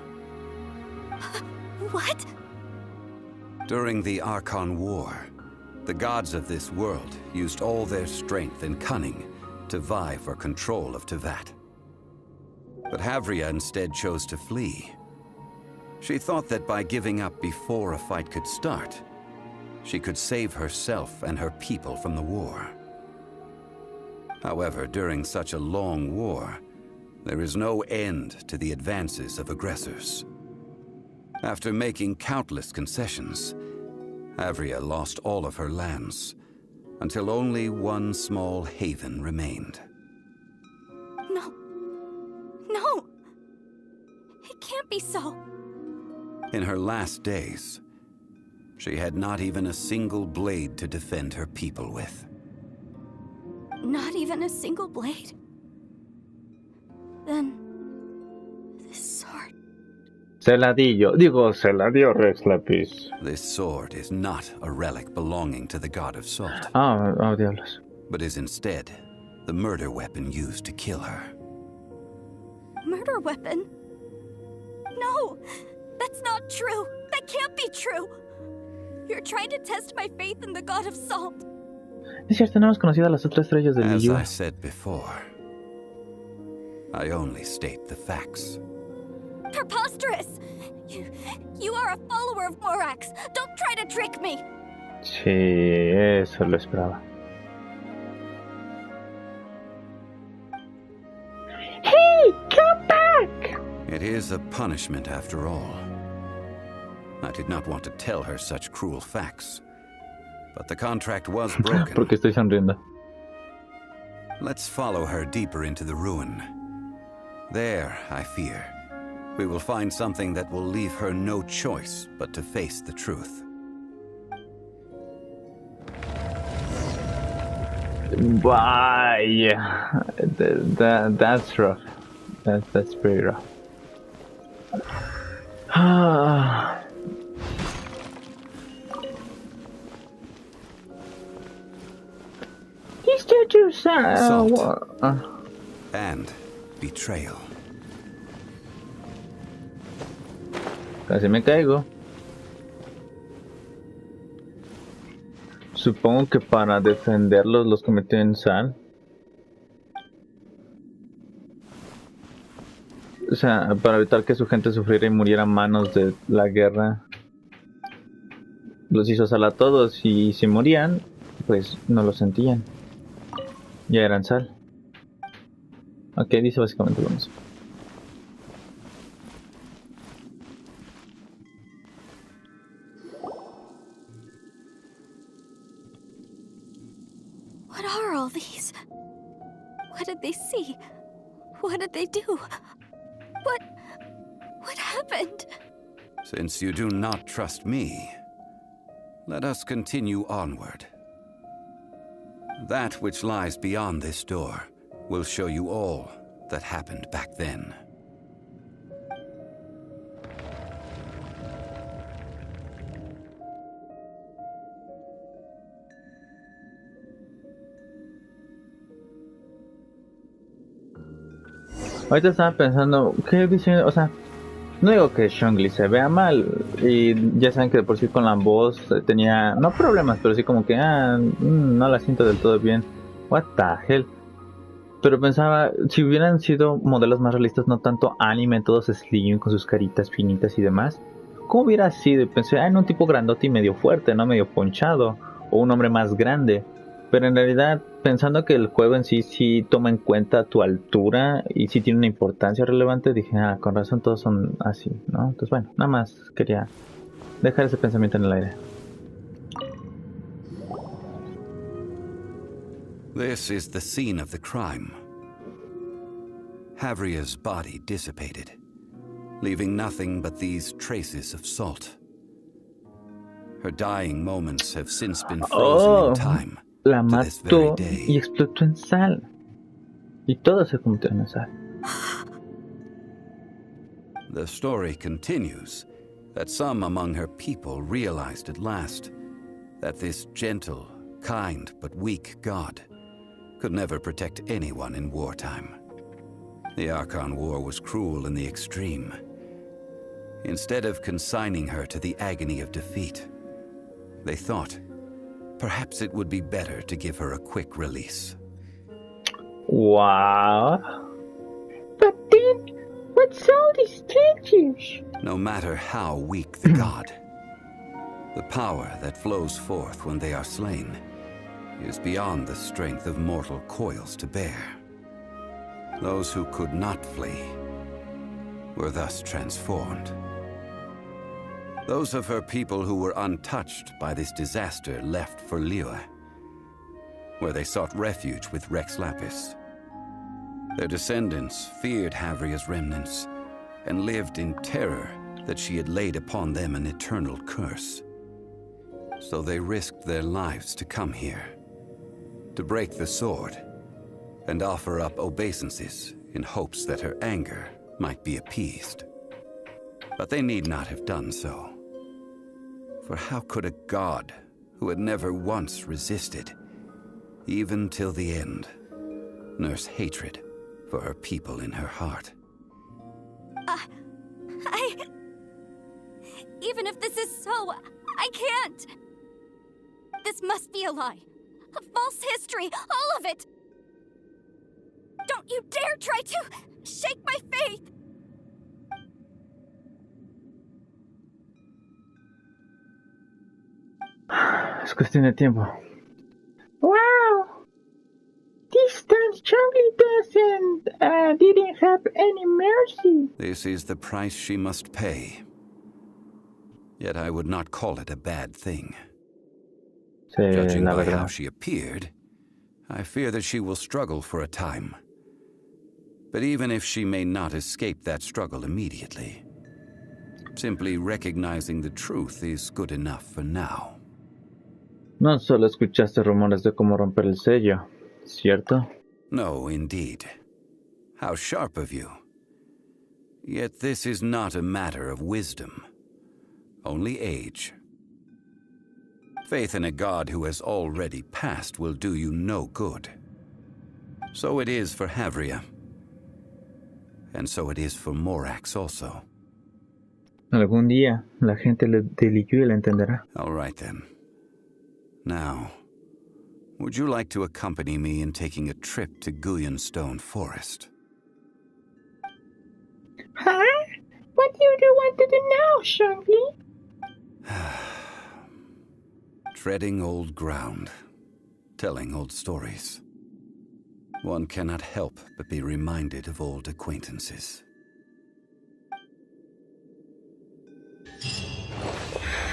What? During the Archon War, the gods of this world used all their strength and cunning to vie for control of Tevat. But Havria instead chose to flee. She thought that by giving up before a fight could start, she could save herself and her people from the war. However, during such a long war, there is no end to the advances of aggressors. After making countless concessions, Havria lost all of her lands, until only one small haven remained. No. No! It can't be so. In her last days, she had not even a single blade to defend her people with. Not even a single blade? Then... this sword... Se la di yo. Digo, se la dio Rex Lapis. This sword is not a relic belonging to the god of salt, Diablos. but is instead the murder weapon used to kill her. Murder weapon? No! That's not true! That can't be true! You're trying to test my faith in the God of Salt. Es cierto, no hemos conocido a las otras estrellas del As Liu. I said before, I only state the facts. Preposterous! You are a follower of Morax! Don't try to trick me! Sí, eso lo esperaba. Hey, come back! It is a punishment after all. I did not want to tell her such cruel facts, but the contract was broken. Porque estoy sonriendo. Let's follow her deeper into the ruin. There, I fear, we will find something that will leave her no choice but to face the truth. Vaya, that's rough. That's pretty rough. Ah. He's there to Salt. And betrayal. Casi me caigo. Supongo que para defenderlos los convirtió en sal. O sea, para evitar que su gente sufriera y muriera a manos de la guerra. Los hizo sal a todos y si morían, pues no lo sentían. Ya eran sal. Ok, dice básicamente lo mismo. What are all these? What did they see? What did they do? What happened? Since you do not trust me, let us continue onward. That which lies beyond this door will show you all that happened back then. Ahorita estaba pensando, ¿qué dice? O sea, no digo que Zhongli se vea mal, y ya saben que de por sí con la voz tenía, no problemas, pero sí como que, no la siento del todo bien. What the hell? Pero pensaba, si hubieran sido modelos más realistas, no tanto anime, todos slim, con sus caritas finitas y demás, ¿cómo hubiera sido? Y pensé, en un tipo grandote y medio fuerte, ¿no? Medio ponchado, o un hombre más grande. Pero en realidad, pensando que el juego en sí toma en cuenta tu altura y sí tiene una importancia relevante, dije, con razón todos son así, ¿no? Entonces bueno, nada más quería dejar ese pensamiento en el aire. This is the scene of the crime. Havria's body dissipated, leaving nothing but these traces of salt. Her dying moments have since been frozen in time. La mató y explotó en sal. Y todo se convirtió en sal. The story continues that some among her people realized at last that this gentle, kind, but weak god could never protect anyone in wartime. The Archon War was cruel in the extreme. Instead of consigning her to the agony of defeat, they thought perhaps it would be better to give her a quick release. Wow. But then, what's all these statues? No matter how weak the god, the power that flows forth when they are slain is beyond the strength of mortal coils to bear. Those who could not flee were thus transformed. Those of her people who were untouched by this disaster left for Liyue, where they sought refuge with Rex Lapis. Their descendants feared Havria's remnants and lived in terror that she had laid upon them an eternal curse. So they risked their lives to come here, to break the sword and offer up obeisances in hopes that her anger might be appeased. But they need not have done so. For how could a god who had never once resisted, even till the end, nurse hatred for her people in her heart? Even if this is so, I can't! This must be a lie. A false history, all of it! Don't you dare try to shake my faith! Es cuestión de tiempo. Wow! This time Zhongli didn't have any mercy. This is the price she must pay. Yet I would not call it a bad thing. Judging by how she appeared, I fear that she will struggle for a time. But even if she may not escape that struggle immediately, simply recognizing the truth is good enough for now. No solo escuchaste rumores de cómo romper el sello, ¿cierto? No, indeed. How sharp of you. Yet this is not a matter of wisdom, only age. Faith in a god who has already passed will do you no good. So it is for Havria. And so it is for Morax also. Algún día la gente de Liyue la entenderá. All right then. Now, would you like to accompany me in taking a trip to Guyanstone Forest? Huh? What do you want to do now, Zhongli? Treading old ground, telling old stories. One cannot help but be reminded of old acquaintances.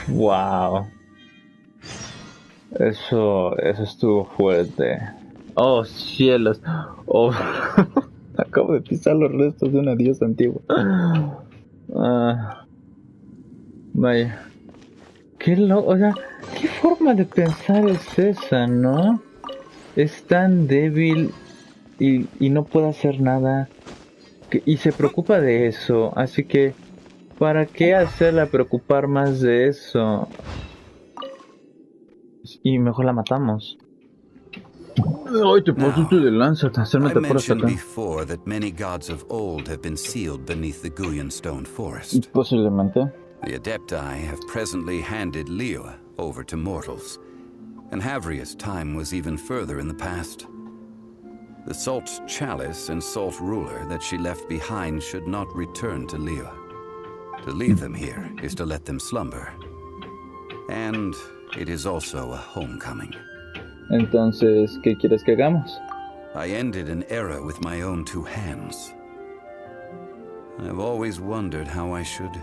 Wow. Eso estuvo fuerte. Oh, cielos. Oh, acabo de pisar los restos de una diosa antigua. Vaya. Qué loco, o sea, qué forma de pensar es esa, ¿no? Es tan débil y no puede hacer nada. Y se preocupa de eso, así que ¿para qué hacerla preocupar más de eso? Y mejor la matamos. Ay, te pasaste de lanza, hacerme por hasta acá. Before that many gods of old have been sealed beneath the Guyanstone Forest. Posiblemente. The Adepti have presently handed Liyue over to mortals, and Havria's time was even further in the past. The Salt Chalice and Salt Ruler that she left behind should not return to Liyue. To leave them here is to let them slumber. And it is also a homecoming. Entonces, ¿qué quieres que hagamos? I ended an era with my own two hands. I've always wondered how I should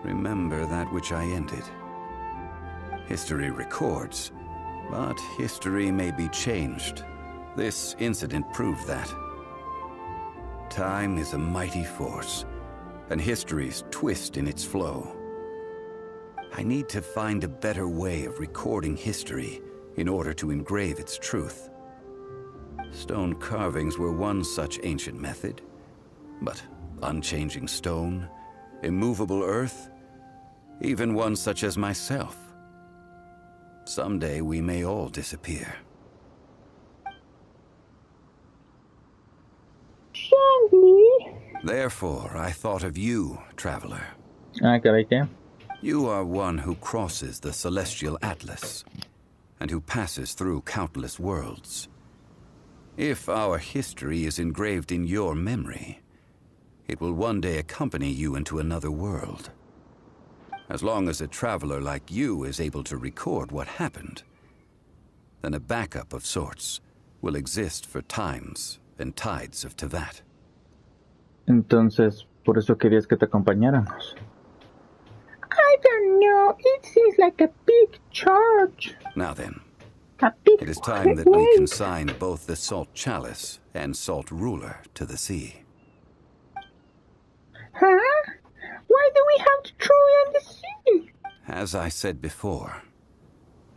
remember that which I ended. History records, but history may be changed. This incident proved that. Time is a mighty force, and history's twist in its flow. I need to find a better way of recording history in order to engrave its truth. Stone carvings were one such ancient method, but unchanging stone, immovable earth, even one such as myself. Someday we may all disappear. Therefore, I thought of you, traveler. Caray, ¿qué? You are one who crosses the celestial atlas, and who passes through countless worlds. If our history is engraved in your memory, it will one day accompany you into another world. As long as a traveler like you is able to record what happened, then a backup of sorts will exist for times and tides of Tevat. Entonces, por eso querías que te acompañáramos. I don't know. It seems like a big charge. Now then, A big it is time that we consign both the Salt Chalice and Salt Ruler to the sea. Huh? Why do we have to throw it in the sea? As I said before,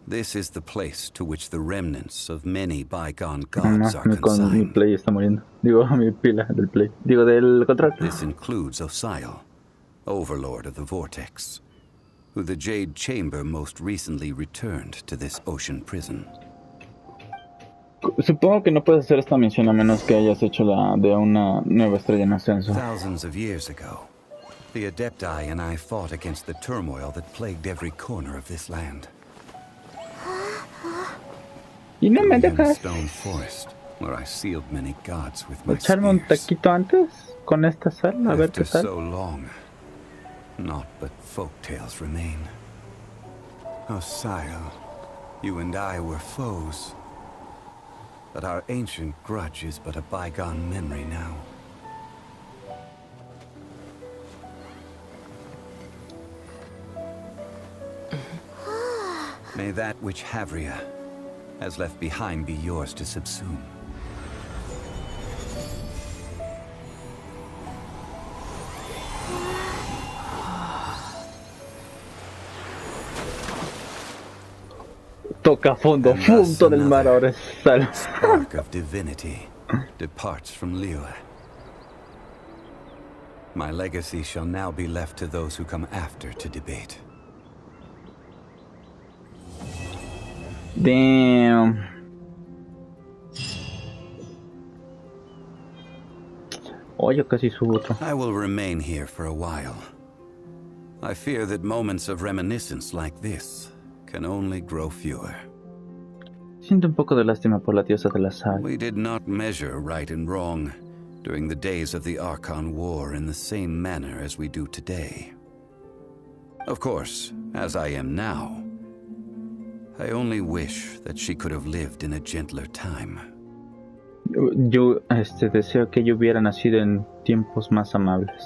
this is the place to which the remnants of many bygone gods are Mi consigned. Play está muriendo. Digo, mi pila del Play. Digo, del control. This includes Osial, Overlord of the Vortex, who the Jade Chamber most recently returned to this ocean prison. Supongo que no puedes hacer esta misión a menos que hayas hecho la de una nueva estrella en ascenso. Thousands of years ago, the Adepti and I fought against the turmoil that plagued every corner of this land. Y no me dejas Stone Forest, where I sealed many gods with my echarme un spears. taquito antes con esta sal, a ver After qué tal. so long, naught but folk tales remain. Osial, you and I were foes, but our ancient grudge is but a bygone memory now. May that which Havria has left behind be yours to subsume. Toca fondo, And thus fondo del mar, ahora another es sal. spark of divinity departs from Liyue. My legacy shall now be left to those who come after to debate. Damn. Oye, casi subo otro. I will remain here for a while. I fear that moments of reminiscence like this can only grow fewer. Siento un poco de lástima por la diosa de la sal. We did not measure right and wrong during the days of the Archon War in the same manner as we do today. Of course, as I am now, I only wish that she could have lived in a gentler time. Yo deseo que yo hubiera nacido en tiempos más amables.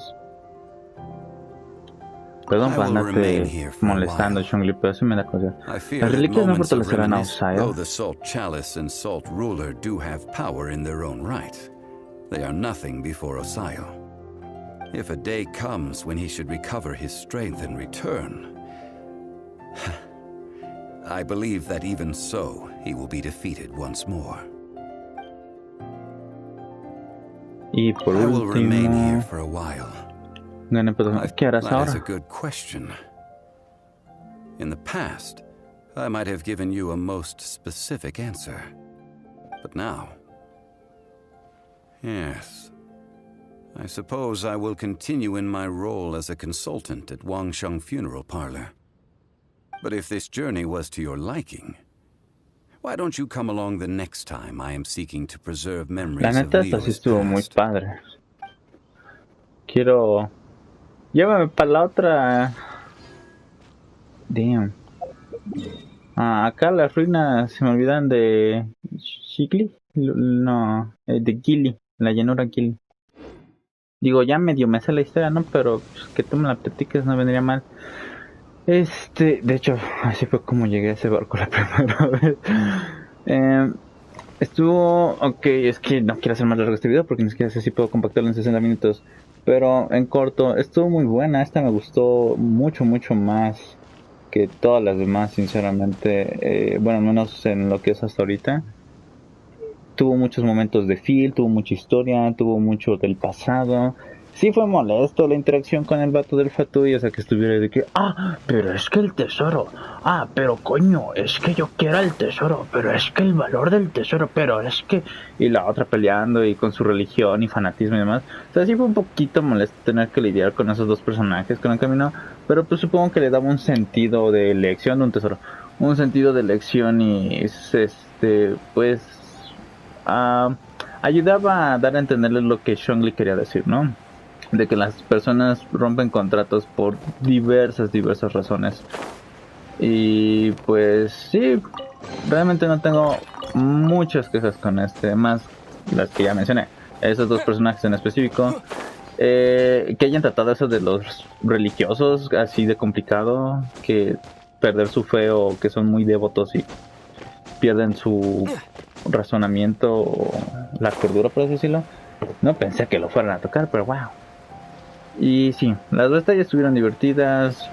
Perdón por andarte molestando, Zhongli, pero eso me da cosa. Las reliquias no fortalecerán a Osaya. Though the Salt Chalice and Salt Ruler do have power in their own right, they are nothing before Osaya. If a day comes when he should recover his strength and return, I believe that even so, he will be defeated once more. Y por I will remain here último, for a while. ¿qué harás That is a ahora? good question. In the past, I might have given you a most specific answer. But now... Yes. I suppose I will continue in my role as a consultant at Wangsheng Funeral Parlor. But if this journey was to your liking, why don't you come along the next time I am seeking to preserve memories La of neta, esta sí Leo's estuvo muy past? padre. Quiero... Llévame para la otra... Damn. Acá las ruinas se me olvidan de... ¿Shikli? No, de Gili, la llanura Gili. Digo, ya medio me sé la historia, ¿no? Pero pues, que tú me la platiques no vendría mal. De hecho, así fue como llegué a ese barco la primera vez. Estuvo... Ok, es que no quiero hacer más largo este video porque ni siquiera sé si puedo compactarlo en 60 minutos. Pero en corto, estuvo muy buena. Esta me gustó mucho, mucho más que todas las demás, sinceramente. Bueno, al menos en lo que es hasta ahorita. Tuvo muchos momentos de feel, tuvo mucha historia, tuvo mucho del pasado. Sí fue molesto la interacción con el vato del Fatui, o sea que estuviera de que, pero es que el tesoro, pero coño, es que yo quiero el tesoro, pero es que el valor del tesoro, pero es que... Y la otra peleando y con su religión y fanatismo y demás. O sea, sí fue un poquito molesto tener que lidiar con esos dos personajes con el camino, pero pues supongo que le daba un sentido de elección de un tesoro. Un sentido de elección y pues... ayudaba a dar a entenderles lo que Zhongli quería decir, ¿no? De que las personas rompen contratos por diversas razones. Y pues sí, realmente no tengo muchas quejas con más las que ya mencioné. Esos dos personajes en específico. Que hayan tratado eso de los religiosos así de complicado, que perder su fe o que son muy devotos y pierden su razonamiento o la cordura, por así decirlo. No pensé que lo fueran a tocar, pero wow. Y sí, las batallas estuvieron divertidas,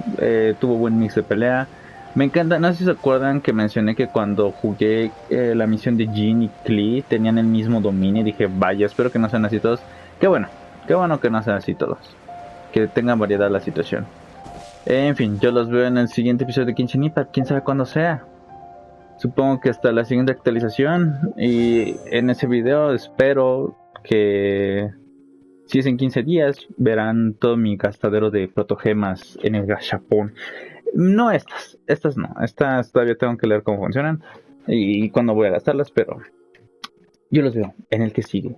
tuvo buen mix de pelea. Me encanta, no sé si se acuerdan que mencioné que cuando jugué la misión de Jin y Klee tenían el mismo dominio y dije, vaya, espero que no sean así todos. Qué bueno que no sean así todos, que tengan variedad la situación. En fin, yo los veo en el siguiente episodio de Genshin Impact, quién sabe cuándo sea. Supongo que hasta la siguiente actualización. Y en ese video espero que, si es en 15 días, verán todo mi gastadero de protogemas en el gachapón. No estas no. Estas todavía tengo que leer cómo funcionan y cuándo voy a gastarlas, pero yo los veo en el que sigue.